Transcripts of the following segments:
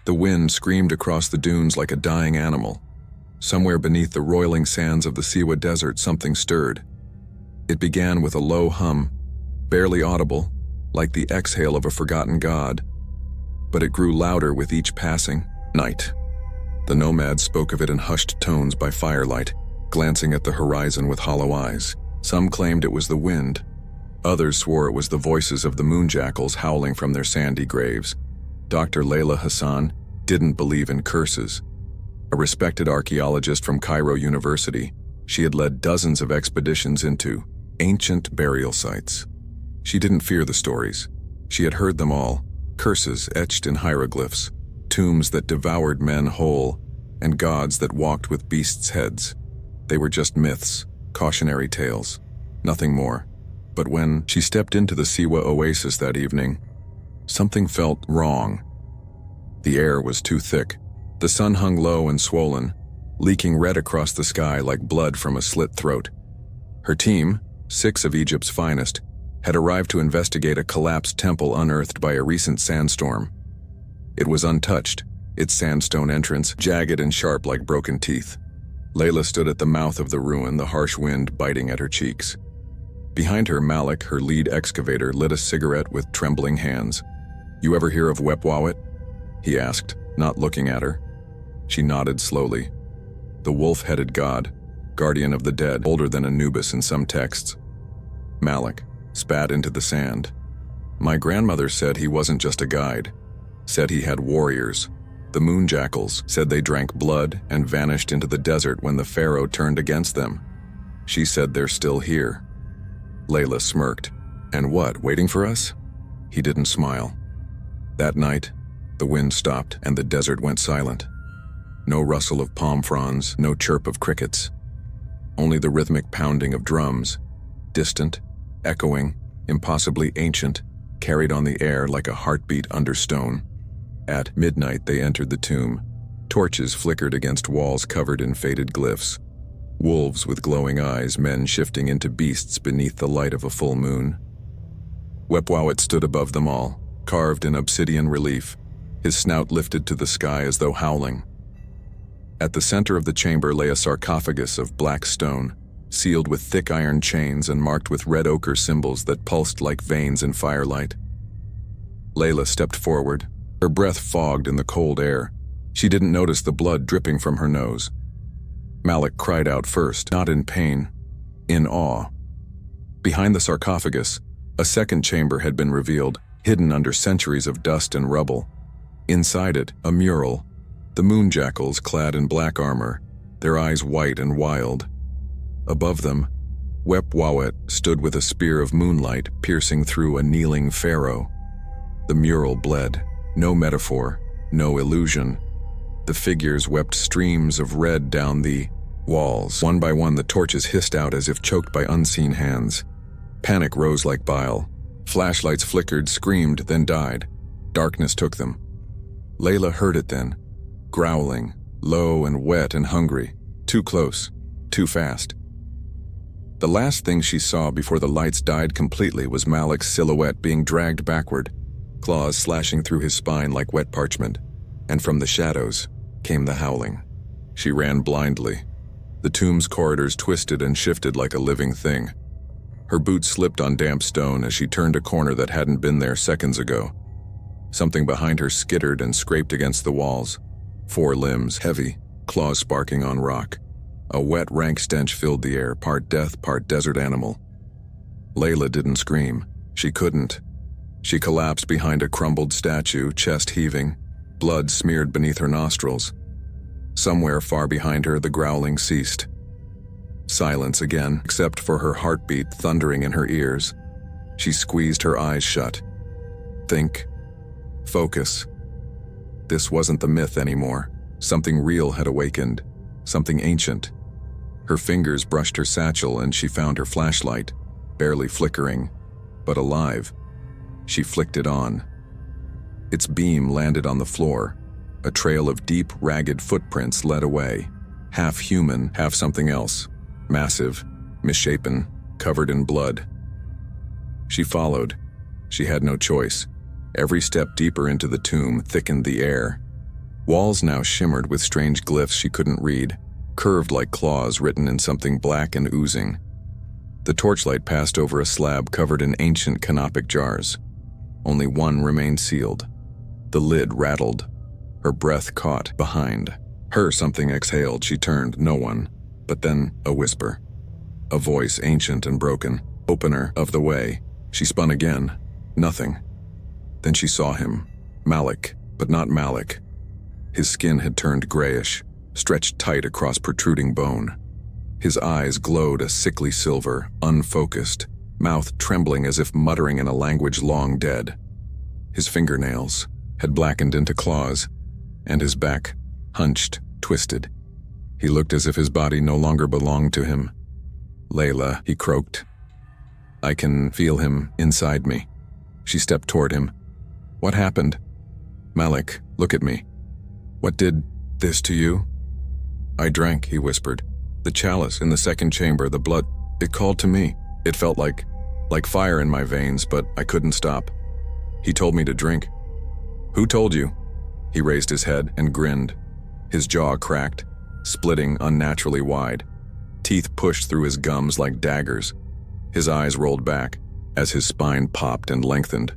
The wind screamed across the dunes like a dying animal. Somewhere beneath the roiling sands of the Siwa Desert, something stirred. It began with a low hum, barely audible, like the exhale of a forgotten god. But it grew louder with each passing night. The nomads spoke of it in hushed tones by firelight, glancing at the horizon with hollow eyes. Some claimed it was the wind. Others swore it was the voices of the moonjackals howling from their sandy graves. Dr. Layla Hassan didn't believe in curses. A respected archaeologist from Cairo University, she had led dozens of expeditions into ancient burial sites. She didn't fear the stories. She had heard them all, curses etched in hieroglyphs, tombs that devoured men whole, and gods that walked with beasts' heads. They were just myths, cautionary tales, nothing more. But when she stepped into the Siwa oasis that evening, something felt wrong. The air was too thick. The sun hung low and swollen, leaking red across the sky like blood from a slit throat. Her team, 6 of Egypt's finest, had arrived to investigate a collapsed temple unearthed by a recent sandstorm. It was untouched, its sandstone entrance jagged and sharp like broken teeth. Layla stood at the mouth of the ruin, the harsh wind biting at her cheeks. Behind her, Malik, her lead excavator, lit a cigarette with trembling hands. "You ever hear of Wepwawet?" he asked, not looking at her. She nodded slowly. The wolf-headed god, guardian of the dead, older than Anubis in some texts. Malik spat into the sand. "My grandmother said he wasn't just a guide. Said he had warriors. The Moonjackals said they drank blood and vanished into the desert when the pharaoh turned against them. She said they're still here." Layla smirked. "And what, waiting for us?" He didn't smile. That night, the wind stopped and the desert went silent. No rustle of palm fronds, no chirp of crickets. Only the rhythmic pounding of drums, distant, echoing, impossibly ancient, carried on the air like a heartbeat under stone. At midnight they entered the tomb. Torches flickered against walls covered in faded glyphs. Wolves with glowing eyes, men shifting into beasts beneath the light of a full moon. Wepwawet stood above them all, carved in obsidian relief, his snout lifted to the sky as though howling. At the center of the chamber lay a sarcophagus of black stone, sealed with thick iron chains and marked with red ochre symbols that pulsed like veins in firelight. Layla stepped forward, her breath fogged in the cold air. She didn't notice the blood dripping from her nose. Malik cried out first, not in pain, in awe. Behind the sarcophagus, a second chamber had been revealed, hidden under centuries of dust and rubble. Inside it, a mural, the Moonjackals clad in black armor, their eyes white and wild. Above them, Wepwawet stood with a spear of moonlight piercing through a kneeling pharaoh. The mural bled, no metaphor, no illusion. The figures wept streams of red down the walls. One by one, the torches hissed out as if choked by unseen hands. Panic rose like bile. Flashlights flickered, screamed, then died. Darkness took them. Layla heard it then, growling, low and wet and hungry, too close, too fast. The last thing she saw before the lights died completely was Malik's silhouette being dragged backward, claws slashing through his spine like wet parchment, and from the shadows came the howling. She ran blindly. The tomb's corridors twisted and shifted like a living thing. Her boots slipped on damp stone as she turned a corner that hadn't been there seconds ago. Something behind her skittered and scraped against the walls. 4 limbs, heavy, claws sparking on rock. A wet, rank stench filled the air, part death, part desert animal. Layla didn't scream. She couldn't. She collapsed behind a crumbled statue, chest heaving, blood smeared beneath her nostrils. Somewhere far behind her, the growling ceased. Silence again, except for her heartbeat thundering in her ears. She squeezed her eyes shut. Think. Focus. This wasn't the myth anymore. Something real had awakened. Something ancient. Her fingers brushed her satchel and she found her flashlight, barely flickering, but alive. She flicked it on. Its beam landed on the floor. A trail of deep, ragged footprints led away. Half human, half something else. Massive, misshapen, covered in blood. She followed. She had no choice. Every step deeper into the tomb thickened the air. Walls now shimmered with strange glyphs she couldn't read, curved like claws written in something black and oozing. The torchlight passed over a slab covered in ancient canopic jars. Only one remained sealed. The lid rattled. Her breath caught behind. Something exhaled. She turned. No one. But then a whisper. A voice, ancient and broken. Opener of the way. She spun again. Nothing. Then she saw him. Malik, but not Malik. His skin had turned grayish, stretched tight across protruding bone. His eyes glowed a sickly silver, unfocused, mouth trembling as if muttering in a language long dead. His fingernails had blackened into claws, and his back, hunched, twisted. He looked as if his body no longer belonged to him. "Layla," he croaked. "I can feel him inside me." She stepped toward him. "What happened?" "Malik, look at me. What did this to you?" "I drank," he whispered. "The chalice in the second chamber, the blood, it called to me. It felt like fire in my veins, but I couldn't stop. He told me to drink." "Who told you?" He raised his head and grinned. His jaw cracked, splitting unnaturally wide. Teeth pushed through his gums like daggers. His eyes rolled back as his spine popped and lengthened.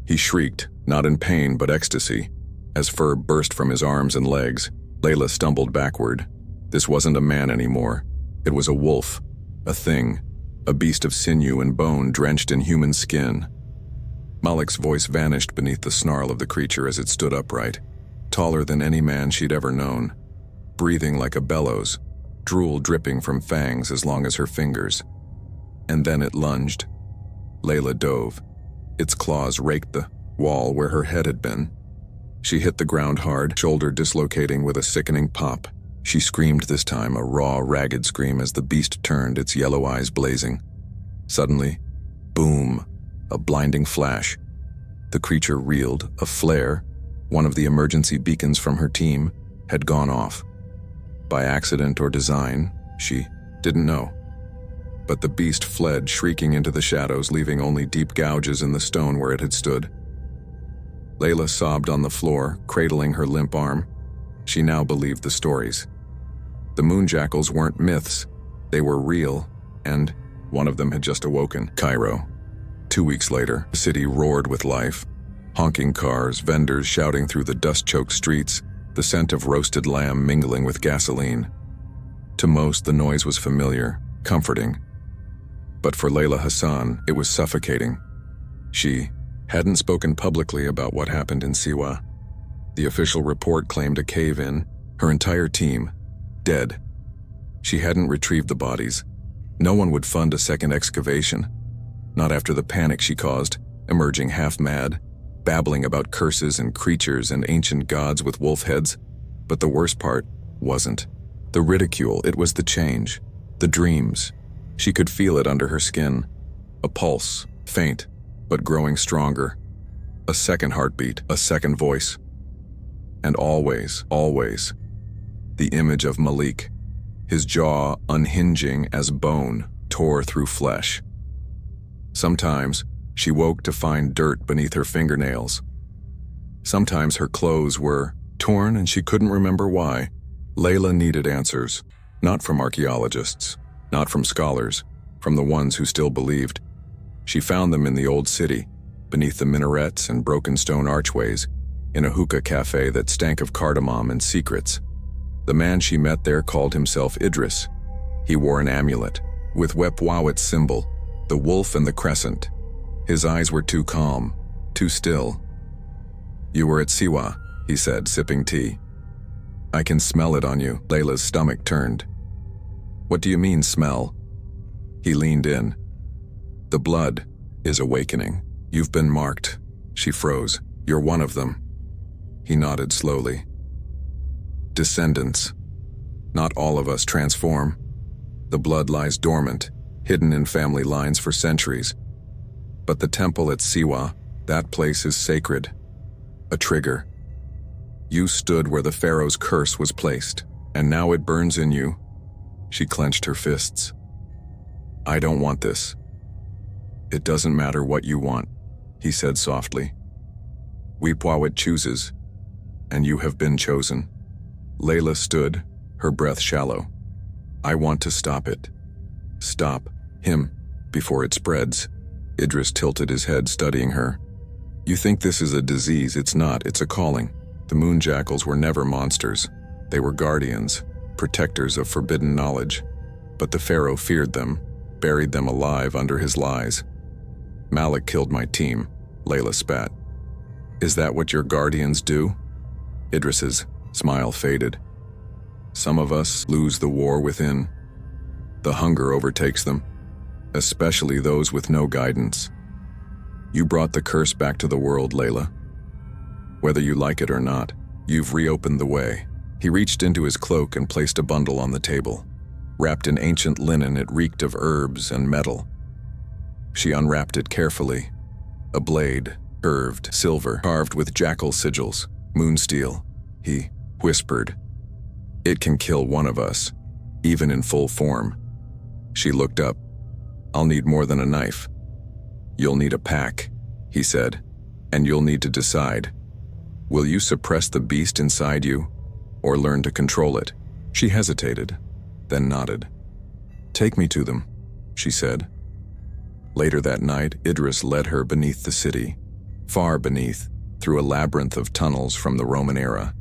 He shrieked, not in pain but ecstasy. As fur burst from his arms and legs, Layla stumbled backward. This wasn't a man anymore. It was a wolf, a thing, a beast of sinew and bone drenched in human skin. Malik's voice vanished beneath the snarl of the creature as it stood upright, taller than any man she'd ever known, breathing like a bellows, drool dripping from fangs as long as her fingers. And then it lunged. Layla dove. Its claws raked the wall where her head had been. She hit the ground hard, shoulder dislocating with a sickening pop. She screamed this time, a raw, ragged scream as the beast turned, its yellow eyes blazing. Suddenly, boom, a blinding flash. The creature reeled, a flare, one of the emergency beacons from her team, had gone off. By accident or design, she didn't know. But the beast fled, shrieking into the shadows, leaving only deep gouges in the stone where it had stood. Layla sobbed on the floor, cradling her limp arm. She now believed the stories. The Moonjackals weren't myths. They were real, and one of them had just awoken. Cairo. 2 weeks later, the city roared with life. Honking cars, vendors shouting through the dust-choked streets, the scent of roasted lamb mingling with gasoline. To most, the noise was familiar, comforting. But for Layla Hassan, it was suffocating. She hadn't spoken publicly about what happened in Siwa. The official report claimed a cave-in, her entire team, dead. She hadn't retrieved the bodies. No one would fund a second excavation. Not after the panic she caused, emerging half-mad, babbling about curses and creatures and ancient gods with wolf heads. But the worst part wasn't the ridicule, it was the change, the dreams. She could feel it under her skin. A pulse, faint, but growing stronger. A second heartbeat, a second voice. And always, always, the image of Malik, his jaw unhinging as bone tore through flesh. Sometimes, she woke to find dirt beneath her fingernails. Sometimes her clothes were torn and she couldn't remember why. Layla needed answers, not from archaeologists, not from scholars, from the ones who still believed. She found them in the old city, beneath the minarets and broken stone archways, in a hookah cafe that stank of cardamom and secrets. The man she met there called himself Idris. He wore an amulet, with Wepwawet's symbol, the wolf and the crescent. His eyes were too calm, too still. "You were at Siwa," he said, sipping tea. "I can smell it on you." Layla's stomach turned. "What do you mean, smell?" He leaned in. "The blood is awakening. You've been marked." She froze. "You're one of them." He nodded slowly. "Descendants. Not all of us transform. The blood lies dormant, hidden in family lines for centuries. But the temple at Siwa, that place is sacred. A trigger. You stood where the pharaoh's curse was placed, and now it burns in you." She clenched her fists. "I don't want this." "It doesn't matter what you want," he said softly. "Wepwawet chooses. and you have been chosen." Layla stood, her breath shallow. "I want to stop it. Stop him before it spreads." Idris tilted his head, studying her. "You think this is a disease? It's not, it's a calling. The Moonjackals were never monsters. They were guardians, protectors of forbidden knowledge. But the Pharaoh feared them, buried them alive under his lies. Malik killed my team," Layla spat. "Is that what your guardians do?" Idris's smile faded. "Some of us lose the war within. The hunger overtakes them, especially those with no guidance. You brought the curse back to the world, Layla. Whether you like it or not, you've reopened the way." He reached into his cloak and placed a bundle on the table. Wrapped in ancient linen, it reeked of herbs and metal. She unwrapped it carefully. A blade, curved, silver, carved with jackal sigils, moonsteel. He whispered, "It can kill one of us, even in full form." She looked up. "I'll need more than a knife." "You'll need a pack," he said, "and you'll need to decide. Will you suppress the beast inside you, or learn to control it?" She hesitated, then nodded. "Take me to them," she said. Later that night, Idris led her beneath the city, far beneath, through a labyrinth of tunnels from the Roman era.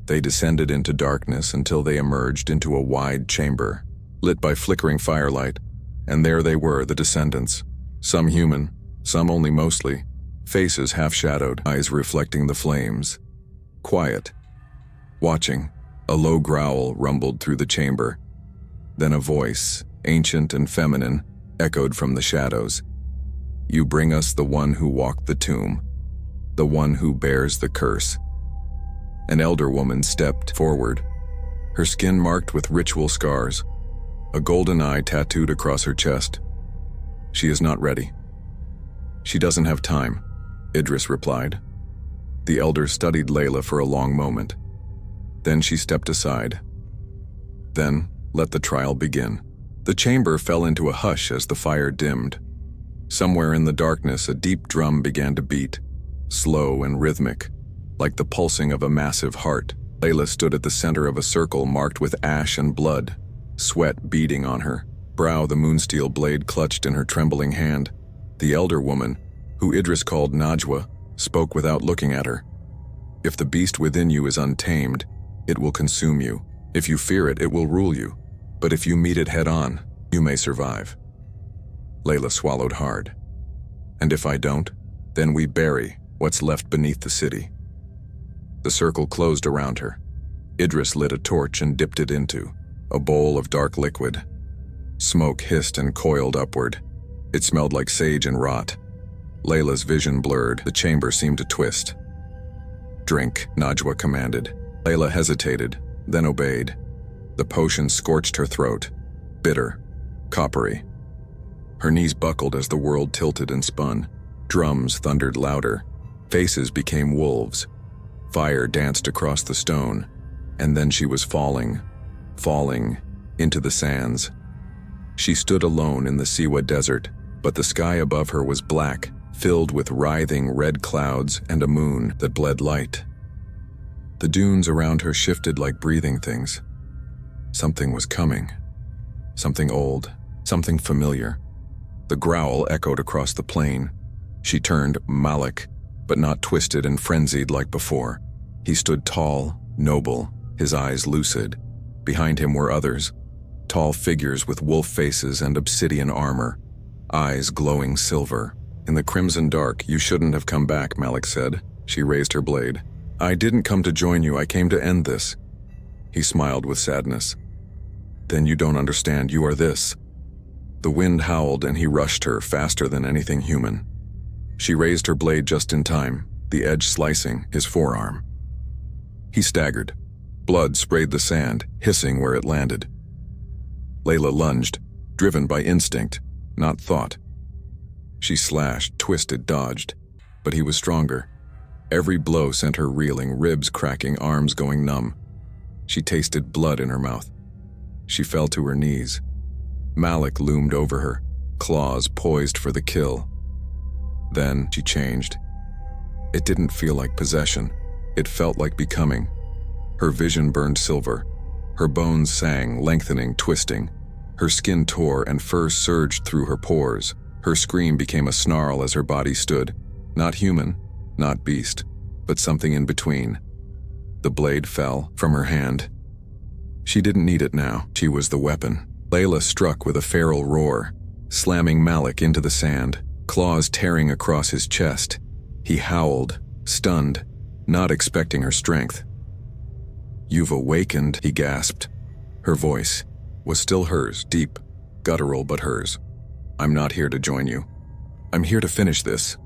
They descended into darkness until they emerged into a wide chamber, lit by flickering firelight, and there they were, the descendants. Some human, some only mostly, faces half-shadowed, eyes reflecting the flames. Quiet. Watching, a low growl rumbled through the chamber. Then a voice, ancient and feminine, echoed from the shadows. "You bring us the one who walked the tomb, the one who bears the curse." An elder woman stepped forward, her skin marked with ritual scars, a golden eye tattooed across her chest. "She is not ready." "She doesn't have time," Idris replied. The elder studied Layla for a long moment. Then she stepped aside. "Then let the trial begin." The chamber fell into a hush as the fire dimmed. Somewhere in the darkness, a deep drum began to beat, slow and rhythmic, like the pulsing of a massive heart. Layla stood at the center of a circle marked with ash and blood, sweat beading on her brow, the moonsteel blade clutched in her trembling hand. The elder woman, who Idris called Najwa, spoke without looking at her. "If the beast within you is untamed, it will consume you. If you fear it, it will rule you. But if you meet it head-on, you may survive." Layla swallowed hard. "And if I don't, then we bury what's left beneath the city." The circle closed around her. Idris lit a torch and dipped it into a bowl of dark liquid. Smoke hissed and coiled upward. It smelled like sage and rot. Layla's vision blurred. The chamber seemed to twist. "Drink," Najwa commanded. Layla hesitated, then obeyed. The potion scorched her throat, bitter, coppery. Her knees buckled as the world tilted and spun. Drums thundered louder. Faces became wolves. Fire danced across the stone, and then she was falling into the sands. She stood alone in the Siwa Desert, but the sky above her was black, filled with writhing red clouds and a moon that bled light. The dunes around her shifted like breathing things. Something was coming. Something old, something familiar. The growl echoed across the plain. She turned Malik, but not twisted and frenzied like before. He stood tall, noble, his eyes lucid. Behind him were others, tall figures with wolf faces and obsidian armor, eyes glowing silver. "In the crimson dark, you shouldn't have come back," Malik said. She raised her blade. "I didn't come to join you, I came to end this." He smiled with sadness. "Then you don't understand, you are this." The wind howled and he rushed her faster than anything human. She raised her blade just in time, the edge slicing his forearm. He staggered. Blood sprayed the sand, hissing where it landed. Layla lunged, driven by instinct, not thought. She slashed, twisted, dodged, but he was stronger. Every blow sent her reeling, ribs cracking, arms going numb. She tasted blood in her mouth. She fell to her knees. Malik loomed over her, claws poised for the kill. Then she changed. It didn't feel like possession. It felt like becoming. Her vision burned silver. Her bones sang, lengthening, twisting. Her skin tore and fur surged through her pores. Her scream became a snarl as her body stood. Not human, not beast, but something in between. The blade fell from her hand. She didn't need it now. She was the weapon. Layla struck with a feral roar, slamming Malik into the sand, claws tearing across his chest. He howled, stunned, not expecting her strength. "You've awakened," he gasped. Her voice was still hers, deep, guttural but hers. "I'm not here to join you. I'm here to finish this."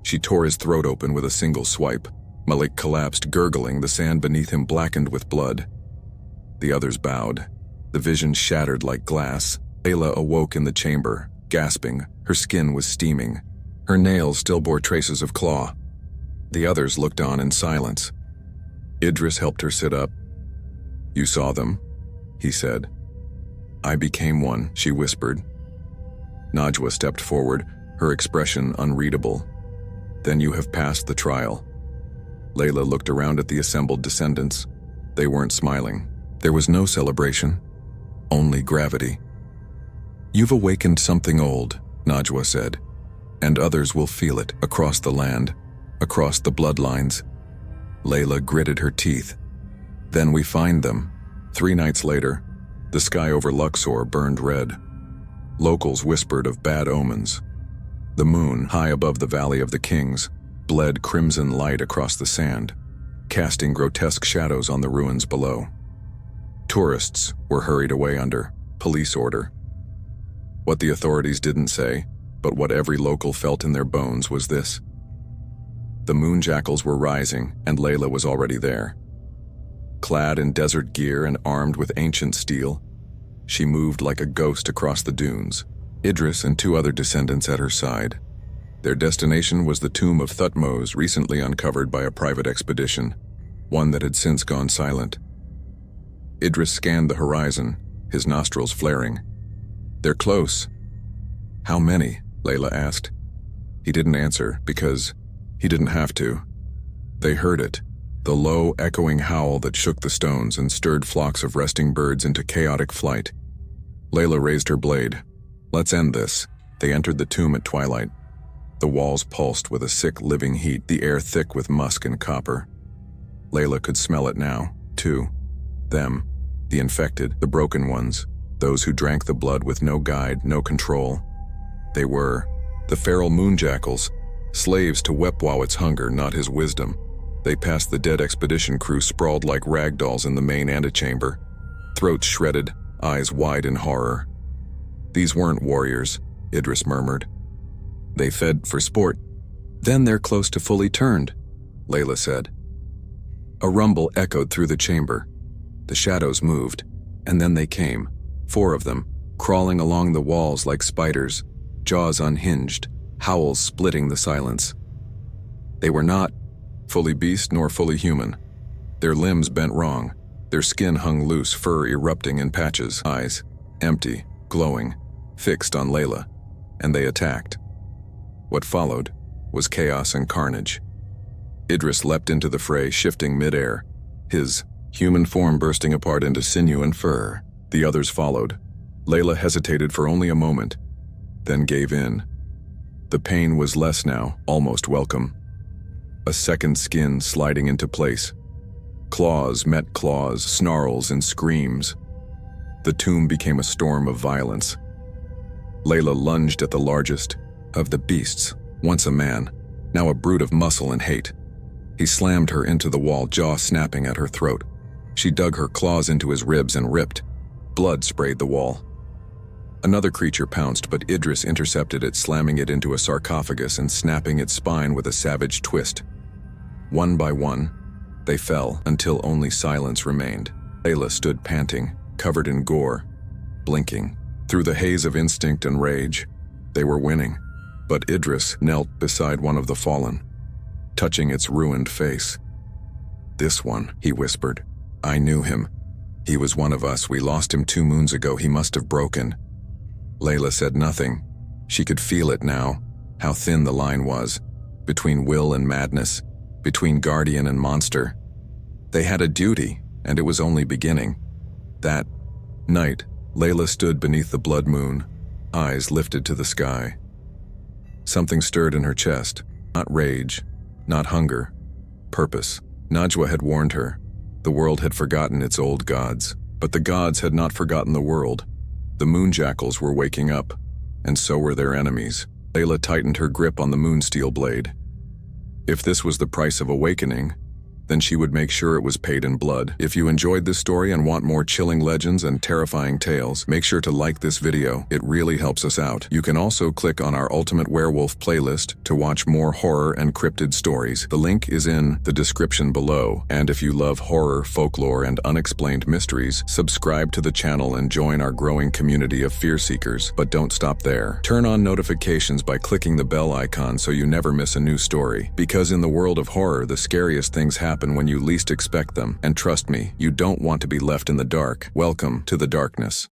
She tore his throat open with a single swipe. Malik collapsed, gurgling, the sand beneath him blackened with blood. The others bowed. The vision shattered like glass. Layla awoke in the chamber, gasping. Her skin was steaming. Her nails still bore traces of claw. The others looked on in silence. Idris helped her sit up. "You saw them?" he said. "I became one," she whispered. Najwa stepped forward, her expression unreadable. "Then you have passed the trial." Layla looked around at the assembled descendants. They weren't smiling. There was no celebration, only gravity. "You've awakened something old," Najwa said, "and others will feel it across the land, across the bloodlines." Layla gritted her teeth. "Then we find them." 3 nights later, the sky over Luxor burned red. Locals whispered of bad omens. The moon, high above the Valley of the Kings, bled crimson light across the sand, casting grotesque shadows on the ruins below. Tourists were hurried away under police order. What the authorities didn't say, but what every local felt in their bones, was this: the Moonjackals were rising, and Layla was already there. Clad in desert gear and armed with ancient steel, she moved like a ghost across the dunes, Idris and 2 other descendants at her side. Their destination was the tomb of Thutmose, recently uncovered by a private expedition, one that had since gone silent. Idris scanned the horizon, his nostrils flaring. "They're close." "How many?" Layla asked. He didn't answer, because he didn't have to. They heard it, the low, echoing howl that shook the stones and stirred flocks of resting birds into chaotic flight. Layla raised her blade. "Let's end this." They entered the tomb at twilight. The walls pulsed with a sick, living heat, the air thick with musk and copper. Layla could smell it now, too. Them, the infected, the broken ones, those who drank the blood with no guide, no control. They were the feral Moonjackals, slaves to Wepwawet's hunger, not his wisdom. They passed the dead expedition crew sprawled like ragdolls in the main antechamber, throats shredded, eyes wide in horror. "These weren't warriors," Idris murmured. "They fed for sport." "Then they're close to fully turned," Layla said. A rumble echoed through the chamber. The shadows moved, and then they came, 4 of them, crawling along the walls like spiders, jaws unhinged, howls splitting the silence. They were not fully beast nor fully human. Their limbs bent wrong, their skin hung loose, fur erupting in patches, eyes empty, glowing, fixed on Layla, and they attacked. What followed was chaos and carnage. Idris leapt into the fray, shifting midair, his human form bursting apart into sinew and fur. The others followed. Layla hesitated for only a moment, then gave in. The pain was less now, almost welcome. A second skin sliding into place. Claws met claws, snarls and screams. The tomb became a storm of violence. Layla lunged at the largest of the beasts, once a man, now a brute of muscle and hate. He slammed her into the wall, jaw snapping at her throat. She dug her claws into his ribs and ripped. Blood sprayed the wall. Another creature pounced, but Idris intercepted it, slamming it into a sarcophagus and snapping its spine with a savage twist. One by one, they fell until only silence remained. Layla stood panting, covered in gore, blinking. Through the haze of instinct and rage, they were winning. But Idris knelt beside one of the fallen, touching its ruined face. "This one," he whispered. "I knew him. He was one of us. We lost him 2 moons ago. He must have broken." Layla said nothing. She could feel it now, how thin the line was, between will and madness, between guardian and monster. They had a duty, and it was only beginning. That night, Layla stood beneath the blood moon, eyes lifted to the sky. Something stirred in her chest, not rage, not hunger, purpose. Najwa had warned her. The world had forgotten its old gods, but the gods had not forgotten the world. The Moonjackals were waking up, and so were their enemies. Layla tightened her grip on the moonsteel blade. If this was the price of awakening, then she would make sure it was paid in blood. If you enjoyed this story and want more chilling legends and terrifying tales, make sure to like this video. It really helps us out. You can also click on our Ultimate Werewolf playlist to watch more horror and cryptid stories. The link is in the description below. And if you love horror, folklore, and unexplained mysteries, subscribe to the channel and join our growing community of fear seekers. But don't stop there. Turn on notifications by clicking the bell icon so you never miss a new story. Because in the world of horror, the scariest things happen when you least expect them. And trust me, you don't want to be left in the dark. Welcome to the darkness.